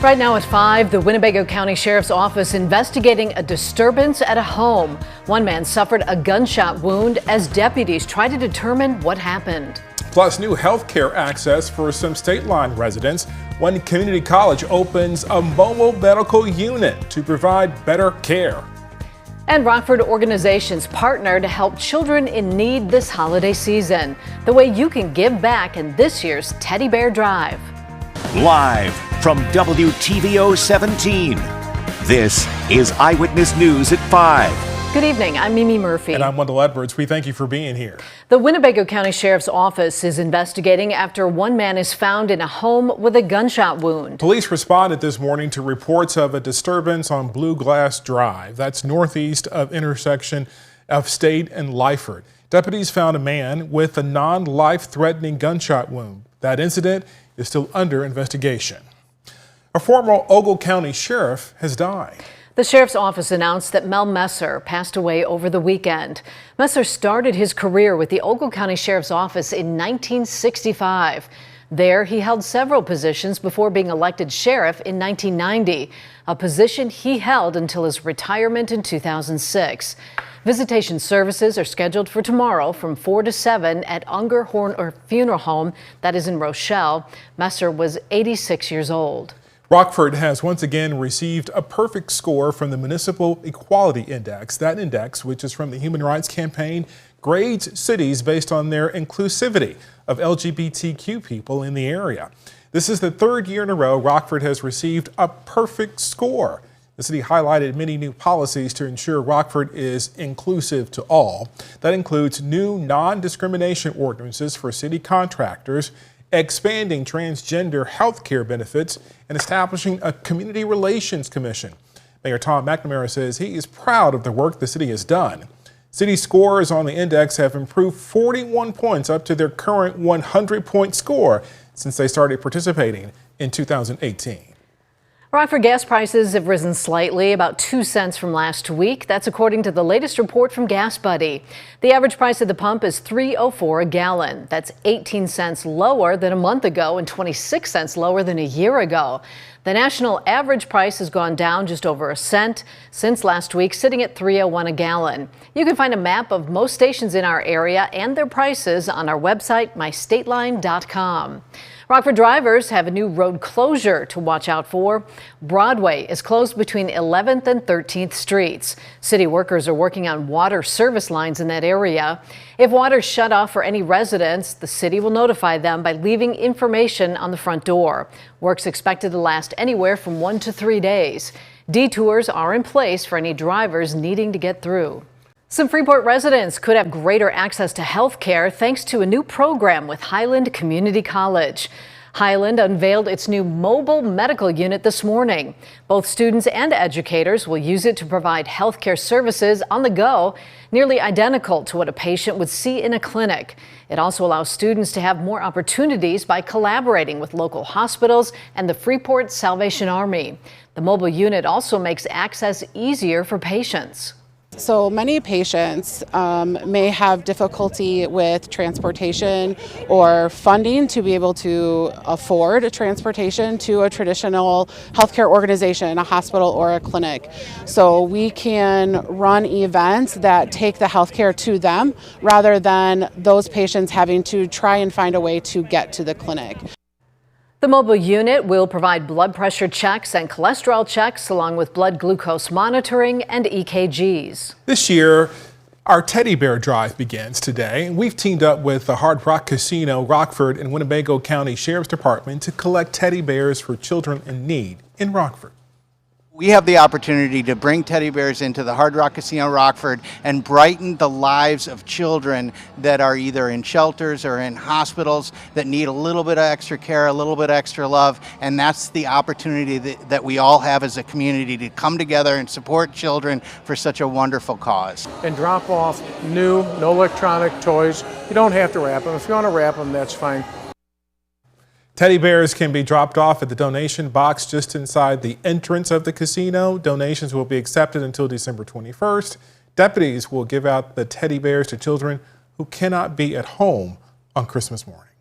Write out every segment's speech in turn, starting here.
Right now at 5, the Winnebago County Sheriff's Office investigating a disturbance at a home. One man suffered a gunshot wound as deputies try to determine what happened. Plus, new health care access for some state line residents when community college opens a mobile medical unit to provide better care. And Rockford organizations partner to help children in need this holiday season. The way you can give back in this year's Teddy Bear Drive. Live from WTVO 17, this is Eyewitness News at 5. Good evening, I'm Mimi Murphy. And I'm Wendell Edwards. We thank you for being here. The Winnebago County Sheriff's Office is investigating after one man is found in a home with a gunshot wound. Police responded this morning to reports of a disturbance on Blue Glass Drive. That's northeast of intersection of State and Lyford. Deputies found a man with a non-life-threatening gunshot wound. That incident is still under investigation. A former Ogle County sheriff has died. The sheriff's office announced that Mel Messer passed away over the weekend. Messer started his career with the Ogle County Sheriff's Office in 1965. There, he held several positions before being elected sheriff in 1990, a position he held until his retirement in 2006. Visitation services are scheduled for tomorrow from 4 to 7 at Unger Horner Funeral Home, that is in Rochelle. Messer was 86 years old. Rockford has once again received a perfect score from the Municipal Equality Index. That index, which is from the Human Rights Campaign, grades cities based on their inclusivity of LGBTQ people in the area. This is the third year in a row Rockford has received a perfect score. The city highlighted many new policies to ensure Rockford is inclusive to all. That includes new non-discrimination ordinances for city contractors, expanding transgender health care benefits, and establishing a community relations commission. Mayor Tom McNamara says he is proud of the work the city has done. City scores on the index have improved 41 points up to their current 100-point score since they started participating in 2018. Rockford gas prices have risen slightly, about 2 cents from last week. That's according to the latest report from Gas Buddy. The average price at the pump is $3.04 a gallon. That's 18 cents lower than a month ago and 26 cents lower than a year ago. The national average price has gone down just over a cent since last week, sitting at $3.01 a gallon. You can find a map of most stations in our area and their prices on our website, mystateline.com. Rockford drivers have a new road closure to watch out for. Broadway is closed between 11th and 13th Streets. City workers are working on water service lines in that area. If water is shut off for any residents, the city will notify them by leaving information on the front door. Work's expected to last anywhere from 1 to 3 days. Detours are in place for any drivers needing to get through. Some Freeport residents could have greater access to health care thanks to a new program with Highland Community College. Highland unveiled its new mobile medical unit this morning. Both students and educators will use it to provide health care services on the go, nearly identical to what a patient would see in a clinic. It also allows students to have more opportunities by collaborating with local hospitals and the Freeport Salvation Army. The mobile unit also makes access easier for patients. So many patients may have difficulty with transportation or funding to be able to afford transportation to a traditional healthcare organization, a hospital or a clinic. So we can run events that take the healthcare to them rather than those patients having to try and find a way to get to the clinic. The mobile unit will provide blood pressure checks and cholesterol checks, along with blood glucose monitoring and EKGs. This year, our Teddy Bear Drive begins today. We've teamed up with the Hard Rock Casino, Rockford, and Winnebago County Sheriff's Department to collect teddy bears for children in need in Rockford. We have the opportunity to bring teddy bears into the Hard Rock Casino Rockford and brighten the lives of children that are either in shelters or in hospitals that need a little bit of extra care, a little bit extra love, and that's the opportunity that we all have as a community to come together and support children for such a wonderful cause. And drop off new, no electronic toys. You don't have to wrap them. If you want to wrap them, that's fine. Teddy bears can be dropped off at the donation box just inside the entrance of the casino. Donations will be accepted until December 21st. Deputies will give out the teddy bears to children who cannot be at home on Christmas morning.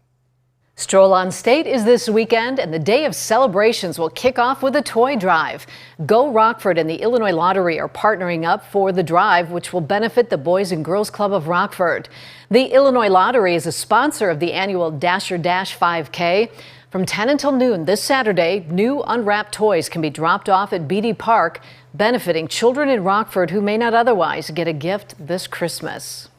Stroll on State is this weekend, and the day of celebrations will kick off with a toy drive. Go Rockford and the Illinois Lottery are partnering up for the drive, which will benefit the Boys and Girls Club of Rockford. The Illinois Lottery is a sponsor of the annual Dasher Dash 5K. From 10 until noon this Saturday, new unwrapped toys can be dropped off at Beatty Park, benefiting children in Rockford who may not otherwise get a gift this Christmas.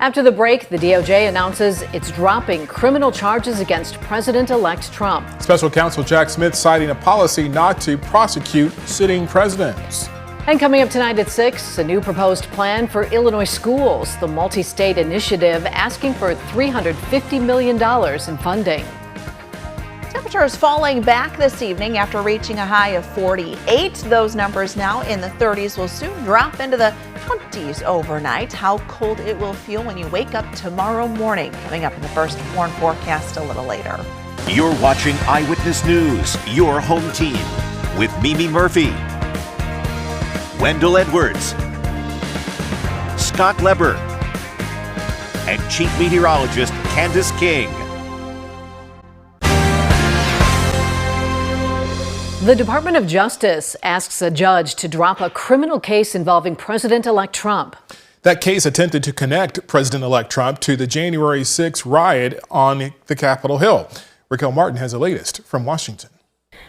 After the break, the DOJ announces it's dropping criminal charges against President-elect Trump. Special Counsel Jack Smith citing a policy not to prosecute sitting presidents. And coming up tonight at 6, a new proposed plan for Illinois schools, the multi-state initiative asking for $350 million in funding. Temperatures falling back this evening after reaching a high of 48. Those numbers now in the 30s will soon drop into the 20s overnight. How cold it will feel when you wake up tomorrow morning. Coming up in the first warn forecast a little later. You're watching Eyewitness News, your home team, with Mimi Murphy, Wendell Edwards, Scott Leber, and Chief Meteorologist Candace King. The Department of Justice asks a judge to drop a criminal case involving President-elect Trump. That case attempted to connect President-elect Trump to the January 6th riot on the Capitol Hill. Raquel Martin has the latest from Washington.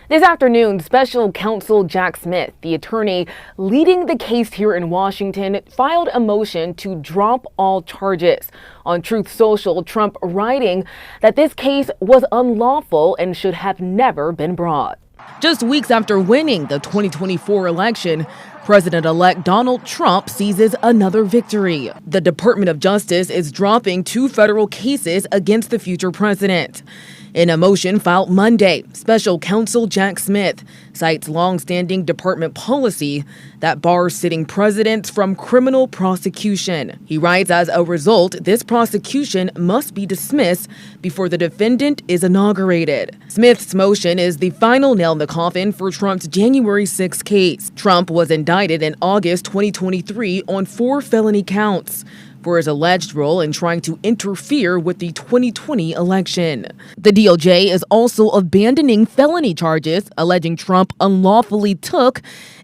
This afternoon, Special Counsel Jack Smith, the attorney leading the case here in Washington, filed a motion to drop all charges. On Truth Social, Trump writing that this case was unlawful and should have never been brought. Just weeks after winning the 2024 election, President-elect Donald Trump seizes another victory. The Department of Justice is dropping 2 federal cases against the future president. In a motion filed Monday, Special Counsel Jack Smith cites longstanding department policy that bars sitting presidents from criminal prosecution. He writes, as a result, this prosecution must be dismissed before the defendant is inaugurated. Smith's motion is the final nail in the coffin for Trump's January 6 case. Trump was indicted in August 2023 on 4 felony counts for his alleged role in trying to interfere with the 2020 election. The DOJ is also abandoning felony charges alleging Trump unlawfully took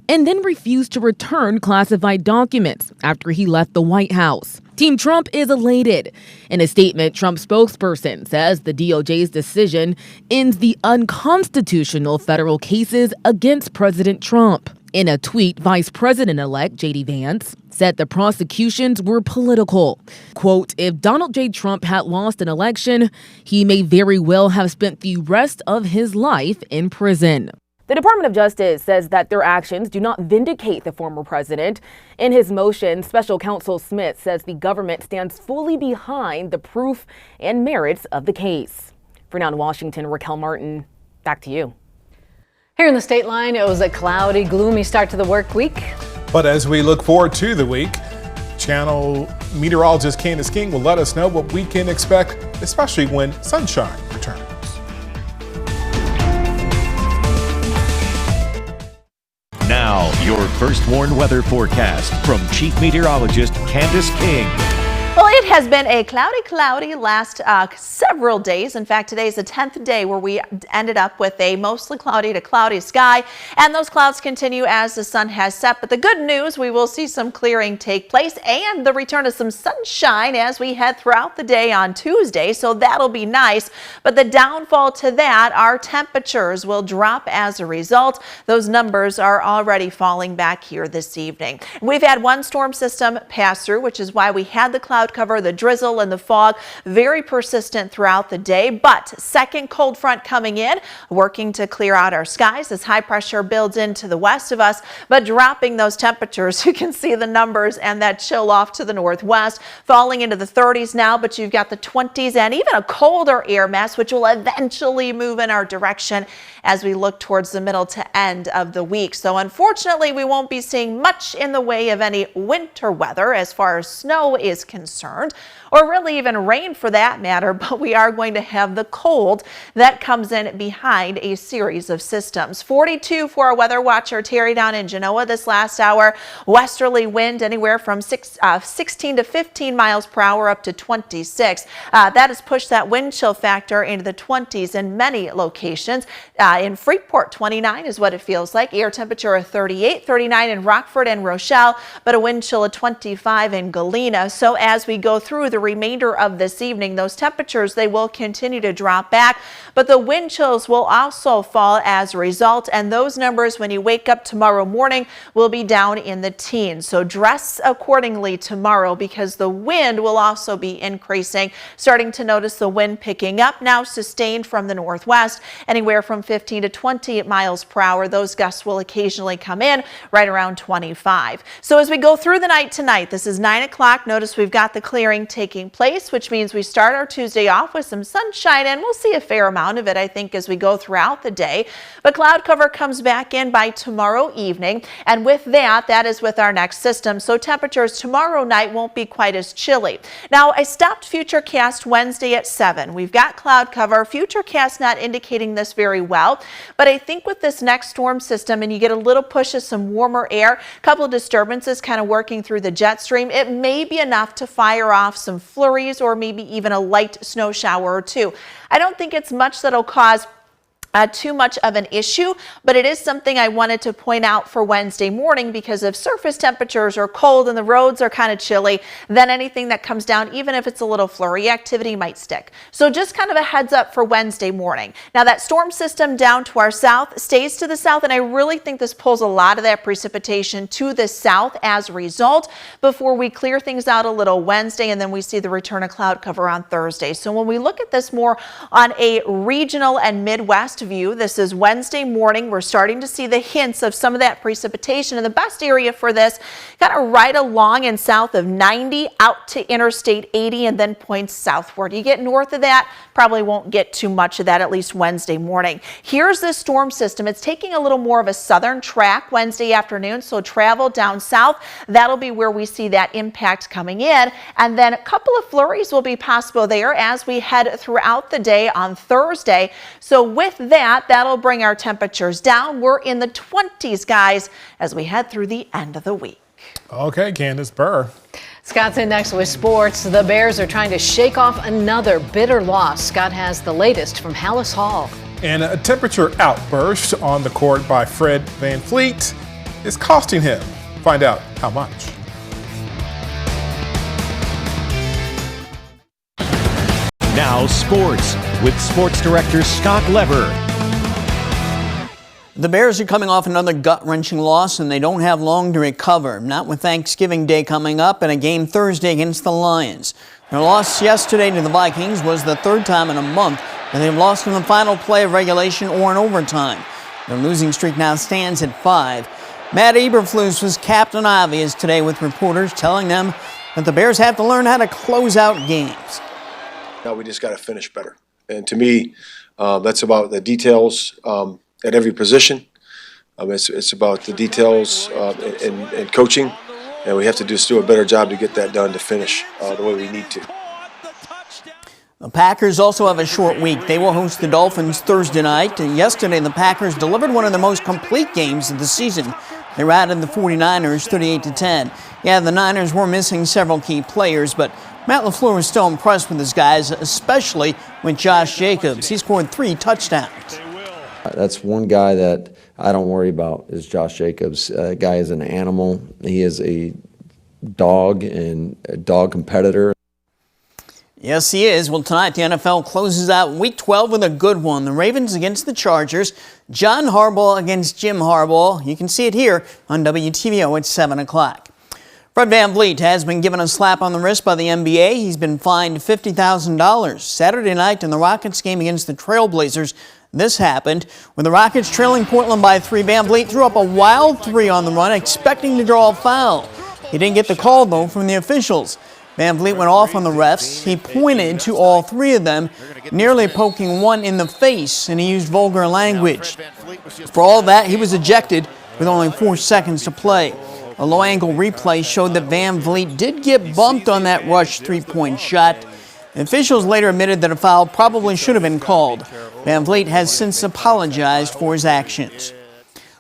and then refused to return classified documents after he left the White House. Team Trump is elated. In a statement, Trump's spokesperson says the DOJ's decision ends the unconstitutional federal cases against President Trump. In a tweet, Vice President-elect J.D. Vance said the prosecutions were political. Quote, if Donald J. Trump had lost an election, he may very well have spent the rest of his life in prison. The Department of Justice says that their actions do not vindicate the former president. In his motion, Special Counsel Smith says the government stands fully behind the proof and merits of the case. For now in Washington, Raquel Martin, back to you. Here in the state line, it was a cloudy, gloomy start to the work week. But as we look forward to the week, Channel meteorologist Candace King will let us know what we can expect, especially when sunshine returns. Now, your first warn weather forecast from Chief Meteorologist Candace King. Well, it has been a cloudy last several days. In fact, today's the 10th day where we ended up with a mostly cloudy to cloudy sky, and those clouds continue as the sun has set. But the good news, we will see some clearing take place and the return of some sunshine as we head throughout the day on Tuesday, so that'll be nice. But the downfall to that, our temperatures will drop as a result. Those numbers are already falling back here this evening. We've had one storm system pass through, which is why we had the cloud cover, the drizzle and the fog, very persistent throughout the day. But second cold front coming in, working to clear out our skies as high pressure builds into the west of us, but dropping those temperatures. You can see the numbers and that chill off to the northwest, falling into the 30s now, but you've got the 20s and even a colder air mass, which will eventually move in our direction as we look towards the middle to end of the week. So unfortunately, we won't be seeing much in the way of any winter weather as far as snow is concerned. concerned, or really even rain for that matter, but we are going to have the cold that comes in behind a series of systems. 42 for our weather watcher Terry down in Genoa this last hour. Westerly wind anywhere from 16 to 15 miles per hour up to 26. That has pushed that wind chill factor into the 20s in many locations. In Freeport, 29 is what it feels like. Air temperature of 38, 39 in Rockford and Rochelle, but a wind chill of 25 in Galena. So as we go through the remainder of this evening, those temperatures, they will continue to drop back, but the wind chills will also fall as a result. And those numbers, when you wake up tomorrow morning, will be down in the teens. So dress accordingly tomorrow, because the wind will also be increasing. Starting to notice the wind picking up now, sustained from the northwest, anywhere from 15 to 20 miles per hour. Those gusts will occasionally come in right around 25. So as we go through the night tonight, this is 9 o'clock. Notice we've got the clearing taking place, which means we start our Tuesday off with some sunshine, and we'll see a fair amount of it, I think, as we go throughout the day. But cloud cover comes back in by tomorrow evening, and with that is with our next system. So temperatures tomorrow night won't be quite as chilly. Now, I stopped Futurecast Wednesday at 7. We've got cloud cover. Futurecast not indicating this very well, but I think with this next storm system and you get a little push of some warmer air, a couple of disturbances kind of working through the jet stream, it may be enough to fire off some flurries or maybe even a light snow shower or two. I don't think it's much that'll cause too much of an issue, but it is something I wanted to point out for Wednesday morning, because if surface temperatures are cold and the roads are kind of chilly, then anything that comes down, even if it's a little flurry activity, might stick. So just kind of a heads up for Wednesday morning. Now that storm system down to our south stays to the south, and I really think this pulls a lot of that precipitation to the south as a result before we clear things out a little Wednesday, and then we see the return of cloud cover on Thursday. So when we look at this more on a regional and Midwest view, this is Wednesday morning. We're starting to see the hints of some of that precipitation, and the best area for this kind of right along and south of 90 out to Interstate 80 and then points southward. You get north of that, probably won't get too much of that, at least Wednesday morning. Here's the storm system. It's taking a little more of a southern track Wednesday afternoon, so travel down south. That'll be where we see that impact coming in, and then a couple of flurries will be possible there as we head throughout the day on Thursday. So with that'll bring our temperatures down. We're in the 20s, guys, as we head through the end of the week. Okay, Candace Burr. Scott's in next with sports. The Bears are trying to shake off another bitter loss. Scott has the latest from Hallis Hall. And a temperature outburst on the court by Fred VanVleet is costing him. Find out how much. Now sports with sports director Scott Lever. The Bears are coming off another gut-wrenching loss, and they don't have long to recover, not with Thanksgiving Day coming up and a game Thursday against the Lions. Their loss yesterday to the Vikings was the third time in a month that they've lost in the final play of regulation or in overtime. Their losing streak now stands at 5. Matt Eberflus was captain obvious today with reporters telling them that the Bears have to learn how to close out games. Now we just got to finish better. And to me, that's about the details at every position. It's about the details in coaching, and we have to just do a better job to get that done to finish the way we need to. The Packers also have a short week. They will host the Dolphins Thursday night. And yesterday, the Packers delivered one of their most complete games of the season. They routed the 49ers 38-10. Yeah, the Niners were missing several key players, but Matt LaFleur was still impressed with his guys, especially with Josh Jacobs. He scored 3 touchdowns. That's one guy that I don't worry about is Josh Jacobs. Guy is an animal. He is a dog and a dog competitor. Yes, he is. Well, tonight the NFL closes out Week 12 with a good one. The Ravens against the Chargers. John Harbaugh against Jim Harbaugh. You can see it here on WTVO at 7 o'clock. Fred VanVleet has been given a slap on the wrist by the NBA. He's been fined $50,000. Saturday night in the Rockets game against the Trailblazers, this happened. With the Rockets trailing Portland by 3, VanVleet threw up a wild 3 on the run, expecting to draw a foul. He didn't get the call, though, from the officials. VanVleet went off on the refs. He pointed to all 3 of them, nearly poking one in the face, and he used vulgar language. For all that, he was ejected with only 4 seconds to play. A low-angle replay showed that Van Vliet did get bumped on that rush three-point shot. Officials later admitted that a foul probably should have been called. Van Vliet has since apologized for his actions.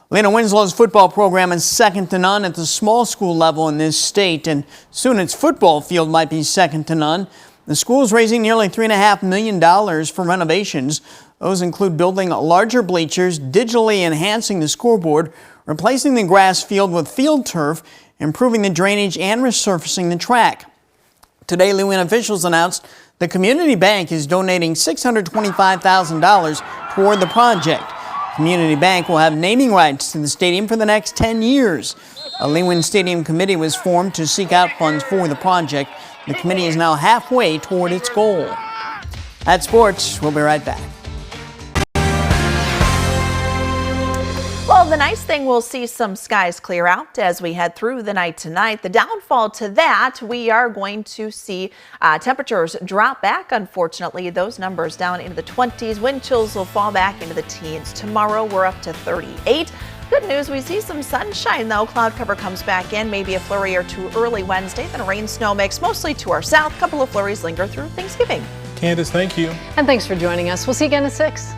Lena Winslow's football program is second to none at the small school level in this state, and soon its football field might be second to none. The school is raising nearly $3.5 million for renovations. Those include building larger bleachers, digitally enhancing the scoreboard, replacing the grass field with field turf, improving the drainage, and resurfacing the track. Today, Lewin officials announced the community bank is donating $625,000 toward the project. Community Bank will have naming rights to the stadium for the next 10 years. A Lewin Stadium committee was formed to seek out funds for the project. The committee is now halfway toward its goal. At sports, we'll be right back. Well, the nice thing, we'll see some skies clear out as we head through the night tonight. The downfall to that, we are going to see temperatures drop back. Unfortunately, those numbers down into the 20s. Wind chills will fall back into the teens. Tomorrow, we're up to 38. Good news, we see some sunshine though. Cloud cover comes back in, maybe a flurry or two early Wednesday, then a rain-snow mix mostly to our south. A couple of flurries linger through Thanksgiving. Candace, thank you. And thanks for joining us. We'll see you again at 6.